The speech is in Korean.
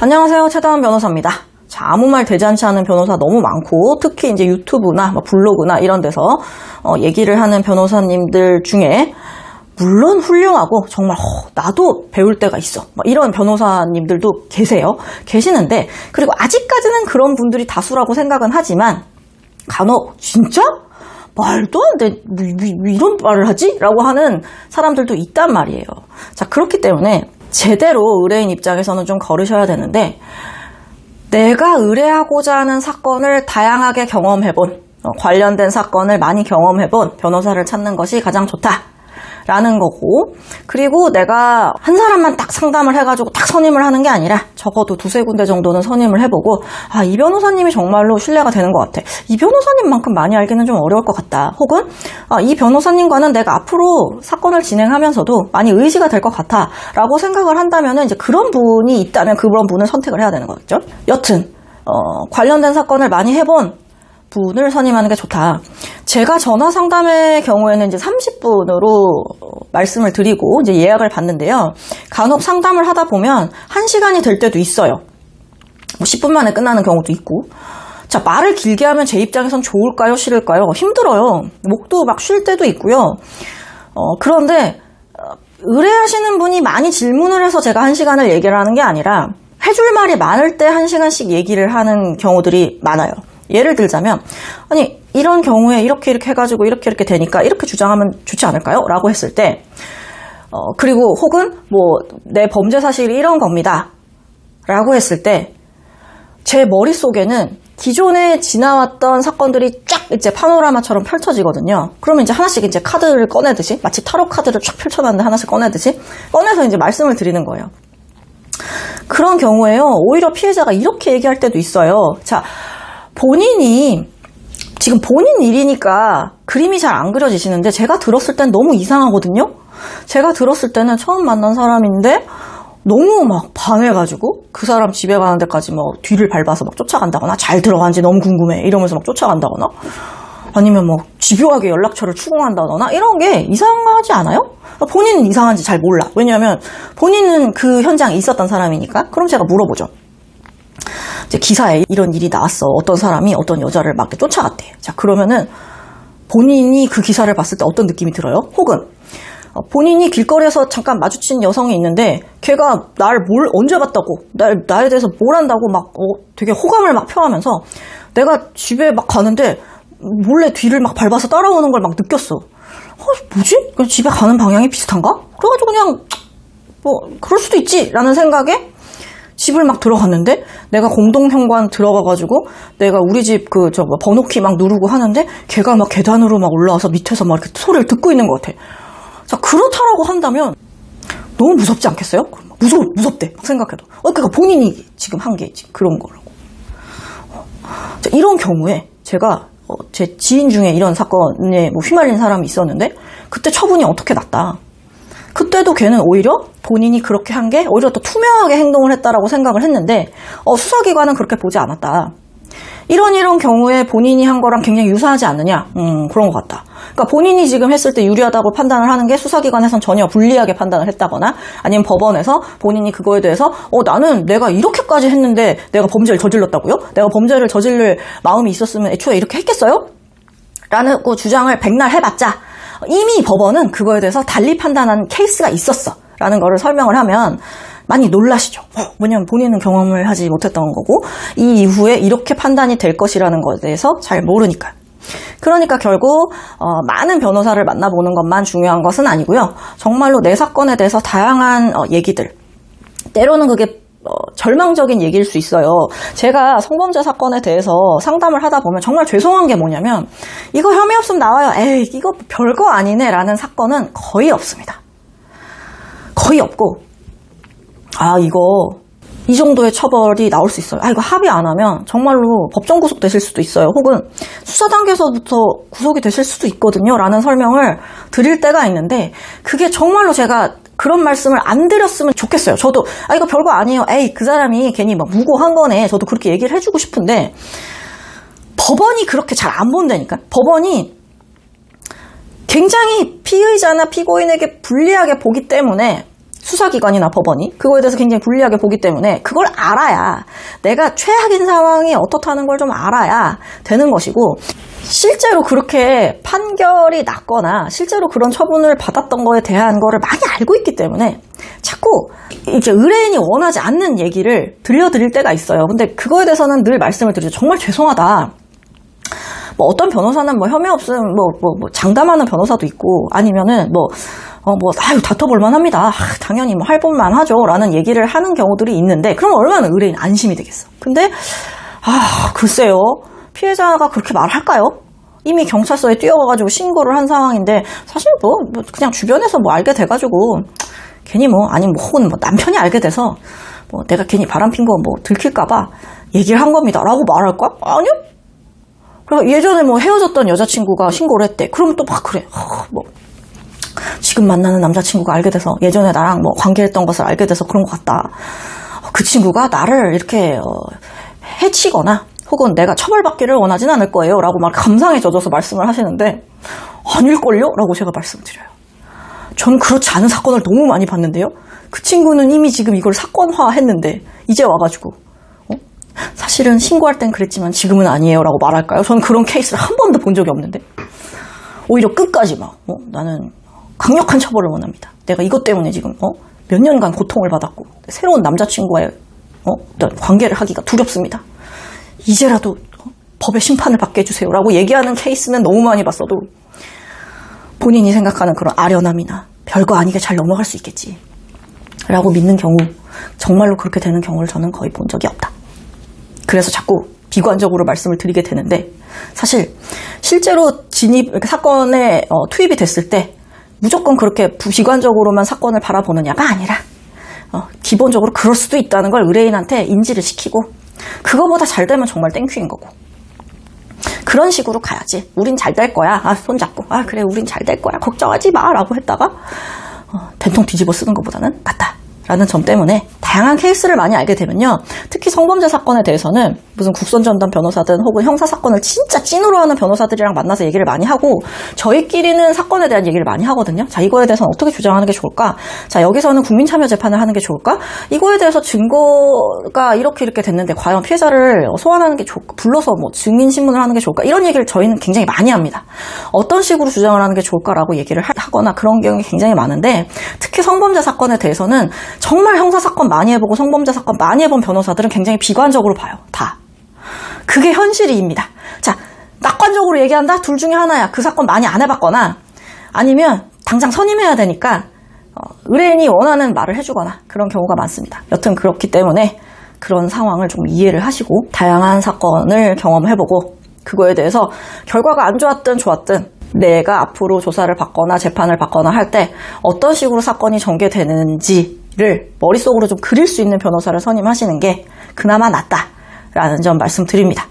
안녕하세요. 최다은 변호사입니다. 자, 아무 말 대잔치 하는 변호사 너무 많고, 특히 이제 유튜브나 블로그나 이런 데서 얘기를 하는 변호사님들 중에 물론 훌륭하고 정말 나도 배울 때가 있어, 이런 변호사님들도 계시는데, 그리고 아직까지는 그런 분들이 다수라고 생각은 하지만 간혹 진짜? 말도 안 돼. 왜 이런 말을 하지? 라고 하는 사람들도 있단 말이에요. 자, 그렇기 때문에 제대로 의뢰인 입장에서는 좀 걸으셔야 되는데, 내가 의뢰하고자 하는 사건을 다양하게 경험해본, 관련된 사건을 많이 경험해본 변호사를 찾는 것이 가장 좋다라는 거고, 그리고 내가 한 사람만 딱 상담을 해가지고 딱 선임을 하는 게 아니라 적어도 두세 군데 정도는 선임을 해보고, 아, 이 변호사님이 정말로 신뢰가 되는 것 같아, 이 변호사님만큼 많이 알기는 좀 어려울 것 같다, 혹은 이 변호사님과는 내가 앞으로 사건을 진행하면서도 많이 의지가 될 것 같아 라고 생각을 한다면 이제 그런 분이 있다면 그런 분을 선택을 해야 되는 거겠죠. 여튼 관련된 사건을 많이 해본 분을 선임하는 게 좋다. 제가 전화 상담의 경우에는 이제 30분으로 말씀을 드리고 이제 예약을 받는데요. 간혹 상담을 하다 보면 1시간이 될 때도 있어요. 10분 만에 끝나는 경우도 있고. 자, 말을 길게 하면 제 입장에선 좋을까요? 싫을까요? 힘들어요. 목도 막 쉴 때도 있고요. 그런데 의뢰하시는 분이 많이 질문을 해서 제가 1시간을 얘기를 하는 게 아니라 해줄 말이 많을 때 1시간씩 얘기를 하는 경우들이 많아요. 예를 들자면, 아니, 이런 경우에 이렇게 해가지고 이렇게 되니까 이렇게 주장하면 좋지 않을까요? 라고 했을 때, 그리고 혹은 내 범죄 사실이 이런 겁니다 라고 했을 때, 제 머릿속에는 기존에 지나왔던 사건들이 쫙 이제 파노라마처럼 펼쳐지거든요. 그러면 이제 하나씩 이제 카드를 꺼내듯이, 마치 타로 카드를 쫙 펼쳐놨는데 하나씩 꺼내듯이 꺼내서 이제 말씀을 드리는 거예요. 그런 경우에요, 오히려 피해자가 이렇게 얘기할 때도 있어요. 자, 본인이 지금 본인 일이니까 그림이 잘 안 그려지시는데, 제가 들었을 땐 너무 이상하거든요. 제가 들었을 때는 처음 만난 사람인데 너무 막 반해가지고 그 사람 집에 가는 데까지 뒤를 밟아서 막 쫓아간다거나, 잘 들어간지 너무 궁금해 이러면서 막 쫓아간다거나, 아니면 집요하게 연락처를 추궁한다거나, 이런 게 이상하지 않아요? 본인은 이상한지 잘 몰라. 왜냐하면 본인은 그 현장에 있었던 사람이니까. 그럼 제가 물어보죠. 이제 기사에 이런 일이 나왔어. 어떤 사람이 어떤 여자를 막 쫓아갔대. 자, 그러면은 본인이 그 기사를 봤을 때 어떤 느낌이 들어요? 혹은 본인이 길거리에서 잠깐 마주친 여성이 있는데 걔가 나를 언제 봤다고, 나에 대해서 뭘 안다고 되게 호감을 막 표하면서 내가 집에 막 가는데 몰래 뒤를 막 밟아서 따라오는 걸 막 느꼈어. 뭐지? 그냥 집에 가는 방향이 비슷한가? 그래가지고 그냥 그럴 수도 있지 라는 생각에 집을 막 들어갔는데, 내가 공동현관 들어가가지고 내가 우리 집 번호키 막 누르고 하는데 걔가 막 계단으로 막 올라와서 밑에서 막 이렇게 소리를 듣고 있는 것 같아. 자, 그렇다라고 한다면 너무 무섭지 않겠어요? 무섭대 생각해도. 그러니까 본인이 지금 한 게 그런 거라고. 자, 이런 경우에 제가 제 지인 중에 이런 사건에 휘말린 사람이 있었는데, 그때 처분이 어떻게 났다. 그때도 걔는 오히려 본인이 그렇게 한 게 오히려 더 투명하게 행동을 했다라고 생각을 했는데, 수사기관은 그렇게 보지 않았다. 이런 경우에 본인이 한 거랑 굉장히 유사하지 않느냐? 그런 것 같다. 그러니까 본인이 지금 했을 때 유리하다고 판단을 하는 게 수사기관에선 전혀 불리하게 판단을 했다거나, 아니면 법원에서 본인이 그거에 대해서 나는 내가 이렇게까지 했는데 내가 범죄를 저질렀다고요? 내가 범죄를 저질릴 마음이 있었으면 애초에 이렇게 했겠어요? 라는 주장을 백날 해봤자 이미 법원은 그거에 대해서 달리 판단한 케이스가 있었어 라는 거를 설명을 하면 많이 놀라시죠. 왜냐면 본인은 경험을 하지 못했던 거고, 이 이후에 이렇게 판단이 될 것이라는 것에 대해서 잘 모르니까요. 그러니까 결국 많은 변호사를 만나보는 것만 중요한 것은 아니고요. 정말로 내 사건에 대해서 다양한 얘기들, 때로는 그게 절망적인 얘기일 수 있어요. 제가 성범죄 사건에 대해서 상담을 하다 보면 정말 죄송한 게 뭐냐면, 이거 혐의 없으면 나와요, 에이 이거 별거 아니네 라는 사건은 거의 없습니다. 거의 없고, 이 정도의 처벌이 나올 수 있어요. 이거 합의 안 하면 정말로 법정 구속되실 수도 있어요. 혹은 수사 단계에서부터 구속이 되실 수도 있거든요 라는 설명을 드릴 때가 있는데, 그게 정말로 제가 그런 말씀을 안 드렸으면 좋겠어요. 저도 이거 별거 아니에요, 에이 그 사람이 괜히 무고한 거네, 저도 그렇게 얘기를 해주고 싶은데, 법원이 그렇게 잘 안 본다니까. 법원이 굉장히 피의자나 피고인에게 불리하게 보기 때문에 수사기관이나 법원이 그거에 대해서 굉장히 불리하게 보기 때문에 그걸 알아야, 내가 최악인 상황이 어떻다는 걸 좀 알아야 되는 것이고, 실제로 그렇게 판결이 났거나 실제로 그런 처분을 받았던 거에 대한 거를 많이 알고 있기 때문에 자꾸 이렇게 의뢰인이 원하지 않는 얘기를 들려드릴 때가 있어요. 근데 그거에 대해서는 늘 말씀을 드리죠. 정말 죄송하다. 뭐 어떤 변호사는 뭐 혐의 없음 뭐 장담하는 변호사도 있고, 아니면은 다퉈볼만 합니다. 당연히 뭐 할법만 하죠. 라는 얘기를 하는 경우들이 있는데, 그럼 얼마나 의뢰인 안심이 되겠어. 근데, 글쎄요. 피해자가 그렇게 말할까요? 이미 경찰서에 뛰어가가지고 신고를 한 상황인데, 사실 그냥 주변에서 알게 돼가지고, 괜히 혹은 남편이 알게 돼서, 내가 괜히 바람핀 거 들킬까봐 얘기를 한 겁니다. 라고 말할까? 아니요? 그러니까 예전에 헤어졌던 여자친구가 신고를 했대. 그러면 또 그래. 지금 만나는 남자친구가 알게 돼서 예전에 나랑 관계했던 것을 알게 돼서 그런 것 같다. 그 친구가 나를 이렇게 해치거나 혹은 내가 처벌받기를 원하진 않을 거예요. 라고 막 감상에 젖어서 말씀을 하시는데, 아닐걸요? 라고 제가 말씀드려요. 전 그렇지 않은 사건을 너무 많이 봤는데요. 그 친구는 이미 지금 이걸 사건화했는데 이제 와가지고 사실은 신고할 땐 그랬지만 지금은 아니에요. 라고 말할까요? 저는 그런 케이스를 한 번도 본 적이 없는데, 오히려 끝까지 나는 강력한 처벌을 원합니다. 내가 이것 때문에 지금 몇 년간 고통을 받았고 새로운 남자친구와의 어떤 관계를 하기가 두렵습니다. 이제라도 법의 심판을 받게 해주세요. 라고 얘기하는 케이스는 너무 많이 봤어도, 본인이 생각하는 그런 아련함이나 별거 아니게 잘 넘어갈 수 있겠지 라고 믿는 경우, 정말로 그렇게 되는 경우를 저는 거의 본 적이 없다. 그래서 자꾸 비관적으로 말씀을 드리게 되는데, 사실 실제로 사건에 투입이 됐을 때 무조건 그렇게 비관적으로만 사건을 바라보느냐가 아니라 기본적으로 그럴 수도 있다는 걸 의뢰인한테 인지를 시키고, 그거보다 잘 되면 정말 땡큐인 거고, 그런 식으로 가야지. 우린 잘 될 거야. 손잡고. 그래, 우린 잘 될 거야. 걱정하지 마. 라고 했다가 된통 뒤집어 쓰는 것보다는 낫다. 라는 점 때문에 다양한 케이스를 많이 알게 되면요. 특히 성범죄 사건에 대해서는 무슨 국선전담 변호사든 혹은 형사사건을 진짜 찐으로 하는 변호사들이랑 만나서 얘기를 많이 하고, 저희끼리는 사건에 대한 얘기를 많이 하거든요. 자, 이거에 대해서는 어떻게 주장하는 게 좋을까? 자, 여기서는 국민참여 재판을 하는 게 좋을까? 이거에 대해서 증거가 이렇게 됐는데 과연 피해자를 소환하는 게 좋을까? 불러서 증인신문을 하는 게 좋을까? 이런 얘기를 저희는 굉장히 많이 합니다. 어떤 식으로 주장을 하는 게 좋을까라고 얘기를 하거나 그런 경우가 굉장히 많은데, 특히 성범죄 사건에 대해서는 정말 형사사건 많이 해보고 성범죄 사건 많이 해본 변호사들은 굉장히 비관적으로 봐요. 다. 그게 현실입니다. 자, 낙관적으로 얘기한다? 둘 중에 하나야. 그 사건 많이 안 해봤거나, 아니면 당장 선임해야 되니까 의뢰인이 원하는 말을 해주거나, 그런 경우가 많습니다. 여튼 그렇기 때문에 그런 상황을 좀 이해를 하시고, 다양한 사건을 경험해보고, 그거에 대해서 결과가 안 좋았든 좋았든 내가 앞으로 조사를 받거나 재판을 받거나 할 때 어떤 식으로 사건이 전개되는지를 머릿속으로 좀 그릴 수 있는 변호사를 선임하시는 게 그나마 낫다라는 점 말씀드립니다.